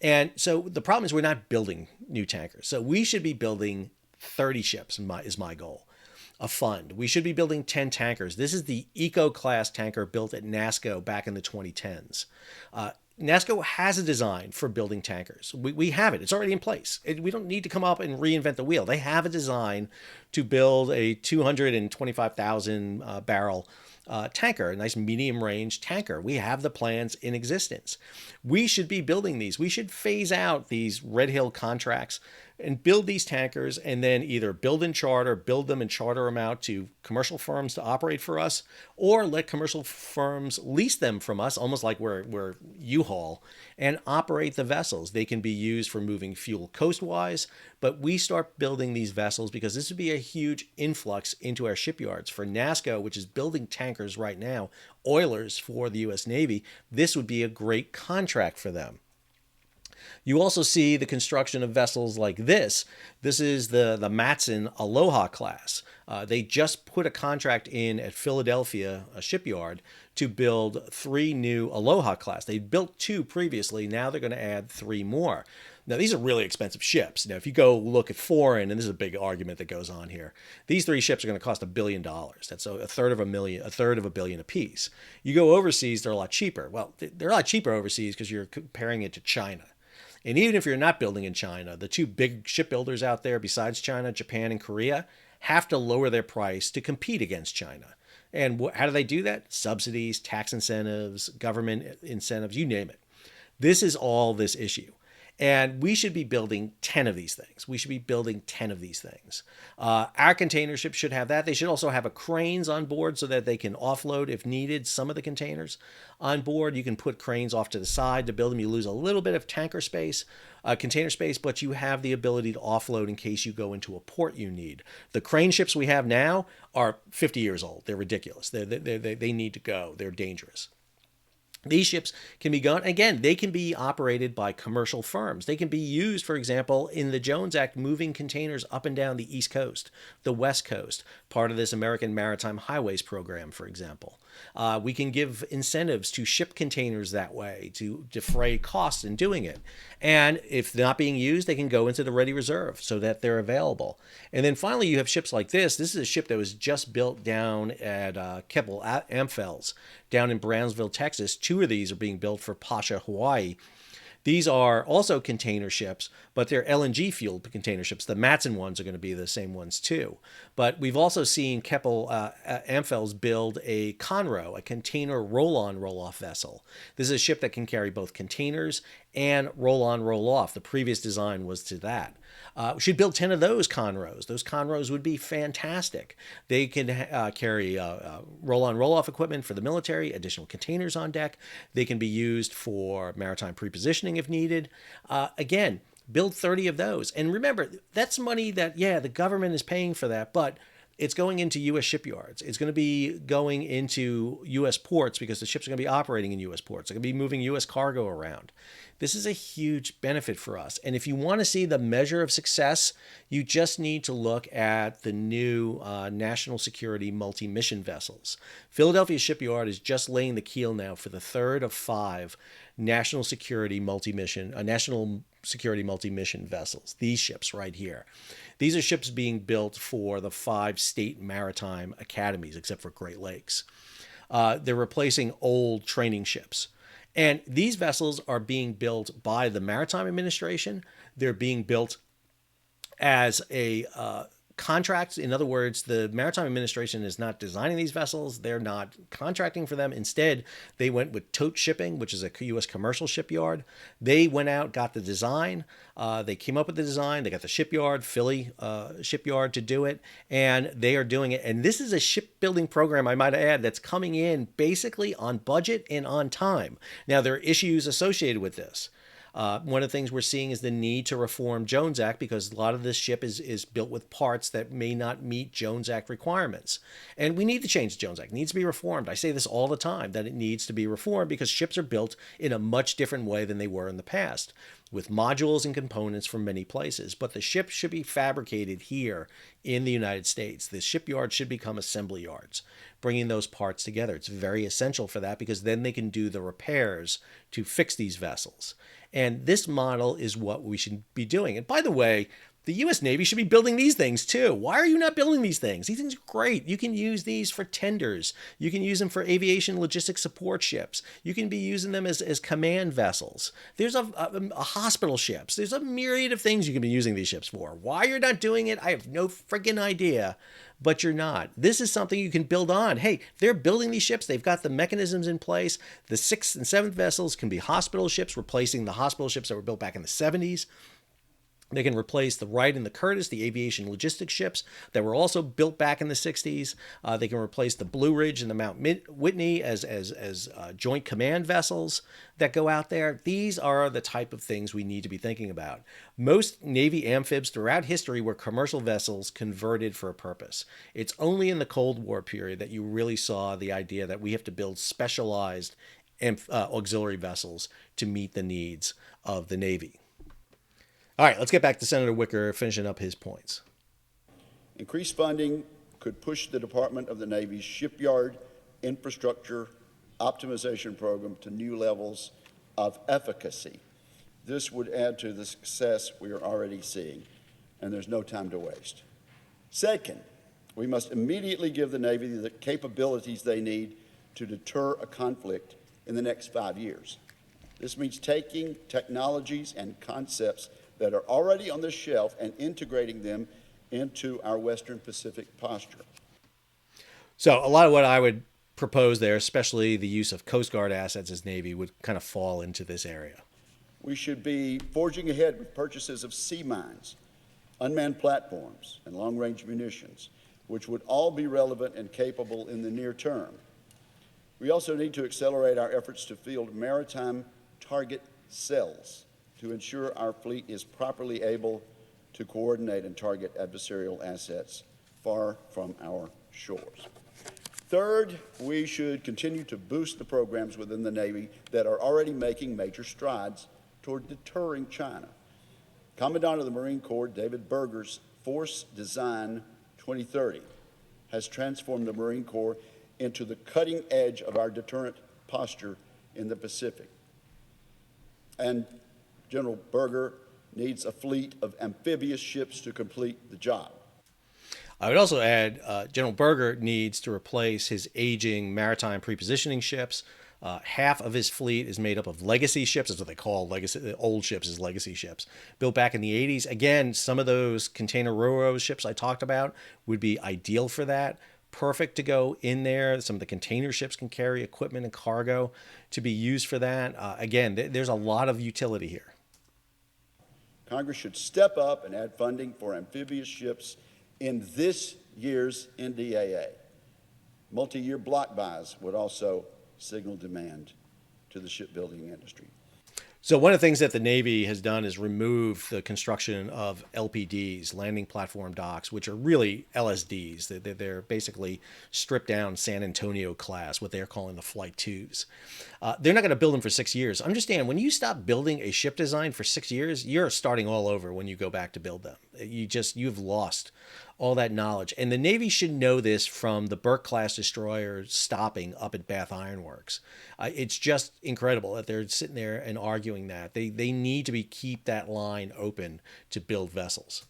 And so the problem is we're not building new tankers. So we should be building 30 ships is my goal. A fund. We should be building 10 tankers. This is the Eco-class tanker built at NASSCO back in the 2010s. NASSCO has a design for building tankers. We have it. It's already in place. We don't need to come up and reinvent the wheel. They have a design to build a 225,000 barrel tanker, a nice medium range tanker. We have the plans in existence. We should be building these. We should phase out these Red Hill contracts and build these tankers, and then either build them and charter them out to commercial firms to operate for us, or let commercial firms lease them from us, almost like we're U-Haul, and operate the vessels. They can be used for moving fuel coastwise, but we start building these vessels because this would be a huge influx into our shipyards. For NASSCO, which is building tankers right now, oilers for the U.S. Navy, this would be a great contract for them. You also see the construction of vessels like this. This is the Matson Aloha class. They just put a contract in at Philadelphia, a shipyard, to build 3 new Aloha class. They built 2 previously. Now they're going to add 3 more. Now, these are really expensive ships. Now, if you go look at foreign, and this is a big argument that goes on here, these 3 ships are going to cost $1 billion. That's a third of $1 billion apiece. You go overseas, they're a lot cheaper. Well, they're a lot cheaper overseas because you're comparing it to China. And even if you're not building in China, the 2 big shipbuilders out there besides China, Japan and Korea, have to lower their price to compete against China. And how do they do that? Subsidies, tax incentives, government incentives, you name it. This is all this issue. And we should be building 10 of these things. We should be building 10 of these things. Our container ships should have that. They should also have cranes on board so that they can offload, if needed, some of the containers on board. You can put cranes off to the side to build them. You lose a little bit of tanker space, container space, but you have the ability to offload in case you go into a port you need. The crane ships we have now are 50 years old. They're ridiculous. They need to go. They're dangerous. These ships can be gone, again, they can be operated by commercial firms. They can be used, for example, in the Jones Act, moving containers up and down the East Coast, the West Coast, part of this American Maritime Highways program, for example. We can give incentives to ship containers that way to defray costs in doing it. And if they're not being used, they can go into the ready reserve so that they're available. And then finally, you have ships like this. This is a ship that was just built down at Keppel Amphels down in Brownsville, Texas. Two of these are being built for Pasha, Hawaii. These are also container ships, but they're LNG fueled container ships. The Matson ones are going to be the same ones too. But we've also seen Keppel Amphels build a Conroe, a container roll-on, roll-off vessel. This is a ship that can carry both containers and roll-on, roll-off. The previous design was to that. We should build 10 of those Conroes. Those Conroes would be fantastic. They can carry roll-on, roll-off equipment for the military, additional containers on deck. They can be used for maritime prepositioning if needed. Again, build 30 of those. And remember, that's money that, yeah, the government is paying for that, but it's going into U.S. shipyards. It's going to be going into U.S. ports because the ships are going to be operating in U.S. ports. They're going to be moving U.S. cargo around. This is a huge benefit for us. And if you want to see the measure of success, you just need to look at the new national security multi-mission vessels. Philadelphia Shipyard is just laying the keel now for the third of 5 national security multi-mission vessels. These ships right here. These are ships being built for the 5 state maritime academies, except for Great Lakes. They're replacing old training ships. And these vessels are being built by the Maritime Administration. They're being built as a contract. In other words, the Maritime Administration is not designing these vessels. They're not contracting for them. Instead, they went with Tote Shipping, which is a U.S. commercial shipyard. They went out, got the design. They came up with the design. They got the shipyard, Philly shipyard, to do it. And they are doing it. And this is a shipbuilding program, I might add, that's coming in basically on budget and on time. Now, there are issues associated with this. One of the things we're seeing is the need to reform Jones Act because a lot of this ship is built with parts that may not meet Jones Act requirements. And we need to change the Jones Act. It needs to be reformed. I say this all the time, that it needs to be reformed because ships are built in a much different way than they were in the past, with modules and components from many places. But the ship should be fabricated here in the United States. The shipyard should become assembly yards, bringing those parts together. It's very essential for that because then they can do the repairs to fix these vessels. And this model is what we should be doing. And by the way, the U.S. Navy should be building these things too. Why are you not building these things? These things are great. You can use these for tenders. You can use them for aviation logistics support ships. You can be using them as command vessels. There's a hospital ships. There's a myriad of things you can be using these ships for. Why you're not doing it, I have no friggin' idea. But you're not. This is something you can build on. Hey, they're building these ships. They've got the mechanisms in place. The 6th and 7th vessels can be hospital ships, replacing the hospital ships that were built back in the 70s. They can replace the Wright and the Curtis, the aviation logistics ships that were also built back in the 60s. They can replace the Blue Ridge and the Mount Whitney as joint command vessels that go out there. These are the type of things we need to be thinking about. Most Navy amphibs throughout history were commercial vessels converted for a purpose. It's only in the Cold War period that you really saw the idea that we have to build specialized auxiliary vessels to meet the needs of the Navy. All right, let's get back to Senator Wicker finishing up his points. Increased funding could push the Department of the Navy's shipyard infrastructure optimization program to new levels of efficacy. This would add to the success we are already seeing, and there's no time to waste. Second, we must immediately give the Navy the capabilities they need to deter a conflict in the next 5 years. This means taking technologies and concepts that are already on the shelf and integrating them into our Western Pacific posture. So a lot of what I would propose there, especially the use of Coast Guard assets as Navy, would kind of fall into this area. We should be forging ahead with purchases of sea mines, unmanned platforms, and long-range munitions, which would all be relevant and capable in the near term. We also need to accelerate our efforts to field maritime target cells to ensure our fleet is properly able to coordinate and target adversarial assets far from our shores. Third, we should continue to boost the programs within the Navy that are already making major strides toward deterring China. Commandant of the Marine Corps, David Berger's Force Design 2030 has transformed the Marine Corps into the cutting edge of our deterrent posture in the Pacific. And General Berger needs a fleet of amphibious ships to complete the job. I would also add General Berger needs to replace his aging maritime prepositioning ships. Half of his fleet is made up of legacy ships. That's what they call legacy. Old ships is legacy ships, built back in the 80s. Again, some of those container ro-ro ships I talked about would be ideal for that. Perfect to go in there. Some of the container ships can carry equipment and cargo to be used for that. Again, there's a lot of utility here. Congress should step up and add funding for amphibious ships in this year's NDAA. Multi-year block buys would also signal demand to the shipbuilding industry. So one of the things that the Navy has done is remove the construction of LPDs, landing platform docks, which are really LSDs. They're basically stripped down San Antonio class, what they're calling the Flight 2s. They're not going to build them for 6 years. Understand, when you stop building a ship design for 6 years, you're starting all over when you go back to build them. You've lost all that knowledge. And the Navy should know this from the Burke-class destroyer stopping up at Bath Iron Works. It's just incredible that they're sitting there and arguing that. They need to keep that line open to build vessels.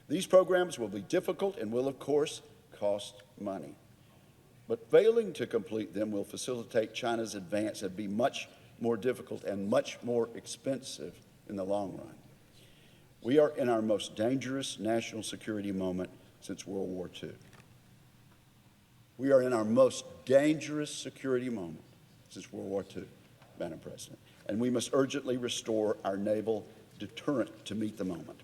These programs will be difficult and will, of course, cost money. But failing to complete them will facilitate China's advance and be much more difficult and much more expensive in the long run. We are in our most dangerous national security moment since World War II. We are in our most dangerous security moment since World War II, Madam President, and we must urgently restore our naval deterrent to meet the moment.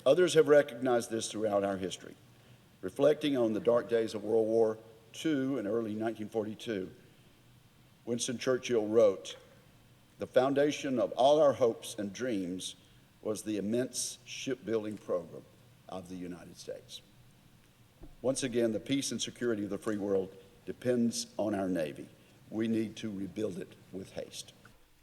Others have recognized this throughout our history. Reflecting on the dark days of World War II and early 1942, Winston Churchill wrote, "The foundation of all our hopes and dreams was the immense shipbuilding program of the United States." Once again, the peace and security of the free world depends on our Navy. We need to rebuild it with haste.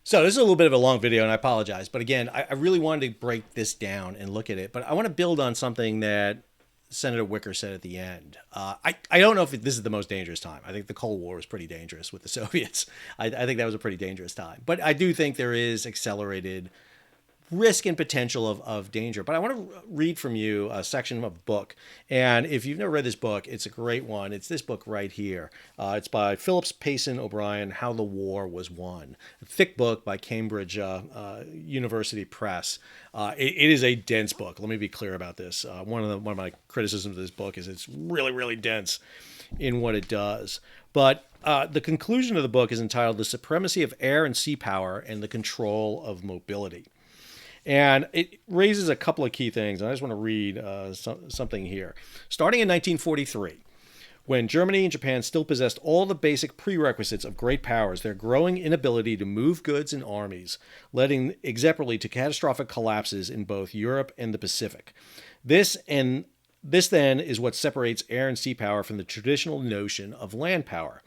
So this is a little bit of a long video, and I apologize. But again, I really wanted to break this down and look at it. But I want to build on something that Senator Wicker said at the end. I don't know if this is the most dangerous time. I think the Cold War was pretty dangerous with the Soviets. I think that was a pretty dangerous time. But I do think there is accelerated risk and potential of danger. But I want to read from you a section of a book. And if you've never read this book, it's a great one. It's this book right here. It's by Phillips Payson O'Brien, How the War Was Won. A thick book by Cambridge University Press. It is a dense book. Let me be clear about this. One of my criticisms of this book is it's really, really dense in what it does. But the conclusion of the book is entitled The Supremacy of Air and Sea Power and the Control of Mobility. And it raises a couple of key things. And I just want to read something here. Starting in 1943, when Germany and Japan still possessed all the basic prerequisites of great powers, their growing inability to move goods and armies led inexorably to catastrophic collapses in both Europe and the Pacific. This then is what separates air and sea power from the traditional notion of land power.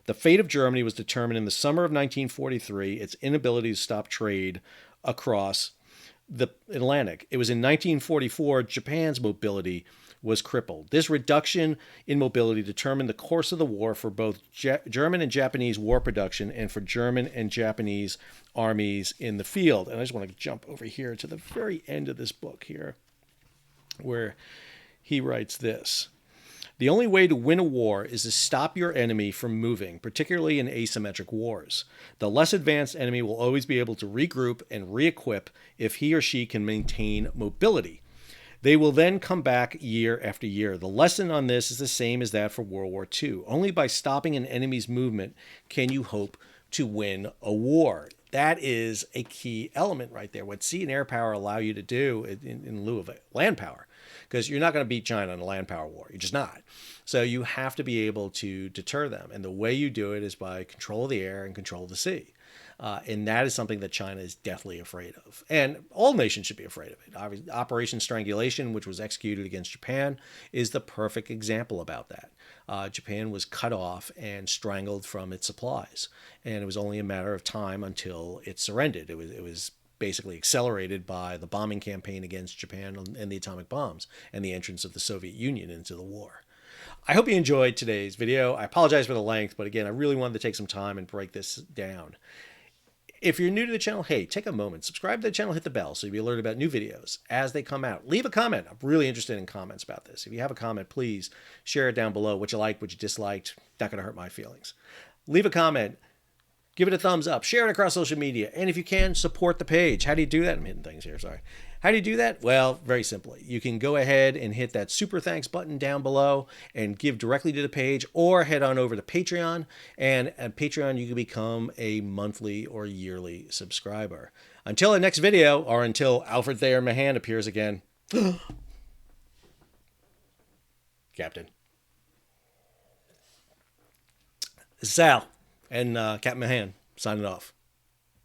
The fate of Germany was determined in the summer of 1943, its inability to stop trade across the Atlantic. It was in 1944 Japan's mobility was crippled. This reduction in mobility determined the course of the war for both German and Japanese war production and for German and Japanese armies in the field. And I just want to jump over here to the very end of this book here, where he writes this. The only way to win a war is to stop your enemy from moving, particularly in asymmetric wars. The less advanced enemy will always be able to regroup and re-equip if he or she can maintain mobility. They will then come back year after year. The lesson on this is the same as that for World War II. Only by stopping an enemy's movement can you hope to win a war. That is a key element right there. What sea and air power allow you to do in lieu of land power because you're not going to beat China in a land power war. You're just not. So you have to be able to deter them. And the way you do it is by control of the air and control of the sea. And that is something that China is deathly afraid of. And all nations should be afraid of it. Operation Strangulation, which was executed against Japan, is the perfect example about that. Japan was cut off and strangled from its supplies. And it was only a matter of time until it surrendered. It was basically accelerated by the bombing campaign against Japan and the atomic bombs and the entrance of the Soviet Union into the war. I hope you enjoyed today's video. I apologize for the length, but again, I really wanted to take some time and break this down. If you're new to the channel, hey, take a moment, subscribe to the channel, hit the bell so you'll be alerted about new videos as they come out. Leave a comment. I'm really interested in comments about this. If you have a comment, please share it down below, what you liked, what you disliked. Not going to hurt my feelings. Leave a comment. Give it a thumbs up. Share it across social media. And if you can, support the page. How do you do that? I'm hitting things here, sorry. How do you do that? Well, very simply. You can go ahead and hit that super thanks button down below and give directly to the page, or head on over to Patreon. And at Patreon, you can become a monthly or yearly subscriber. Until the next video, or until Alfred Thayer Mahan appears again. Captain. This is Sal and Captain Mahan signing off.